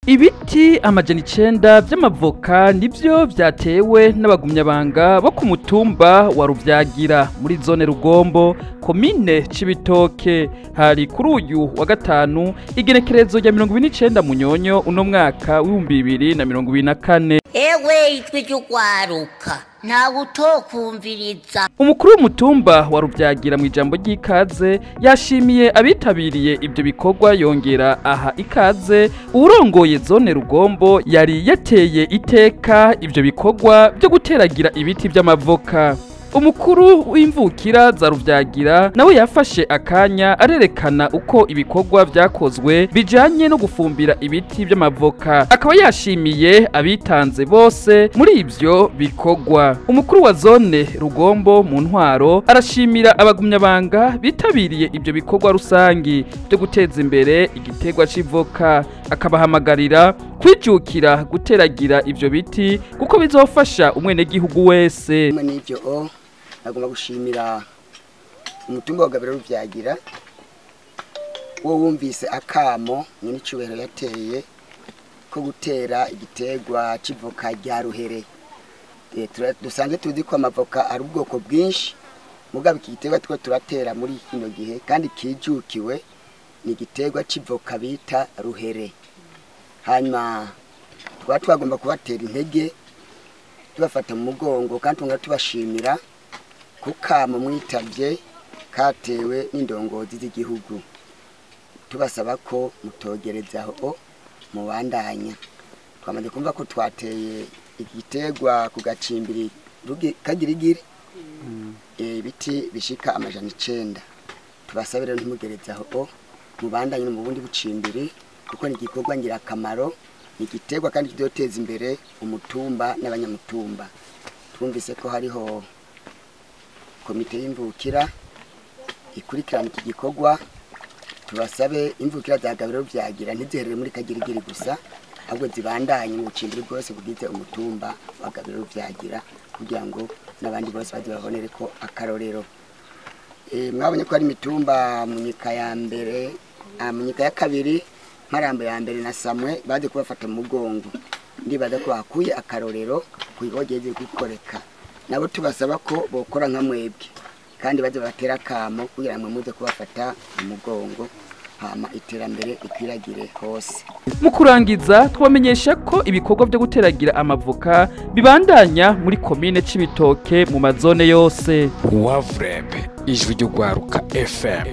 Ibiti amajana 9 vy'amavoka nivyo vyatewe n'abagumyabanga bo ku mutumba wa Ruvyagira muri zone Rugombo komine Cibitoke hari kuri uyu wa gatanu igenekerezo rya 29 Munyonyo uno mwaka w'2024. Ewe RY'URWARUKA ntawe utokumviriza. Umukuru w'umutumba wa Ruvyagira mu ijambo ry'ikaze yashimiye abitabiriye ibyo bikorwa yongera aha ikaze urongoye zone Rugombo yari yateye iteka ibyo bikorwa byo guteragira ibiti vy'amavoka. Umukuru w'imvukira za Ruvyagira nawe yafashe akanya arerekana uko ibikorwa vyakozwe bijanye no gufumbira ibiti vy'amavoka, akaba yashimiye abitanze bose muri ivyo bikorwa. Umukuru wa zone Rugombo mu ntwaro arashimira abagumyabanga bitabiriye ivyo bikorwa rusangi byo guteza imbere igiterwa c'ivoka, akabahamagarira kwijukira guteragira ivyo biti kuko bizofasha umwenegihugu wese. Nivyo agomba gushimira umutumba wa Ruvyagira wo wumvise akamo nyine cyubahiro yateye ko gutera igiterwa c'ivoka rya ruhere. Dusanzwe tuzi ko amavoka ari ubwoko bwinshi, mugabo iki giterwa two turatera muri kino gihe kandi kijukiwe ni igiterwa c'ivoka bita ruhere. Hanyuma twagomba kubatera intege tubafata mu mugongo kandi tubashimira kukamo mwitavye katewe n'indongozi z'igihugu, tubasaba ko mutogerezaho mubandanya. Twamaze kumva ko twateye igiterwa ku gacimbiri kagirigiri ibiti bishika amajana 9. Tubasabire ntimugerezaho mubandanye no mu bundi bucimbiri kuko ni igikorwa ngirakamaro, ni igiterwa kandi kidoteza imbere umutumba n'abanyamutumba. Twumvise ko hariho komite y'imvukira ikurikirana iki gikorwa, tubasabe imvukira za Ruvyagira ntiziherere muri kagirigiri gusa ahubwo zibandanye mu cimbiri bwose bugize umutumba wa Ruvyagira kugira ngo n'abandi bose baje babonere ko akarorero. Mwabonye ko ari imitumba munyika ya mbere, munyika ya kabiri, Marambo ya mbere na Samwe baje kubafata mu mugongo, ndibaza ko bakuye akarorero kuyigogeze gukoreka. Nabo tubasaba ko bokora nka mwebwe kandi baje batera kamo kugira ngo muze kubafata mu mugongo hama iterambere ikwiragire hose. Mu kurangiza twamenyesha ko ibikorwa byo guteragira amavoka bibandanya muri komine Cibitoke mu mazone yose. Wavrebe ijwi ry'urwaruka FM.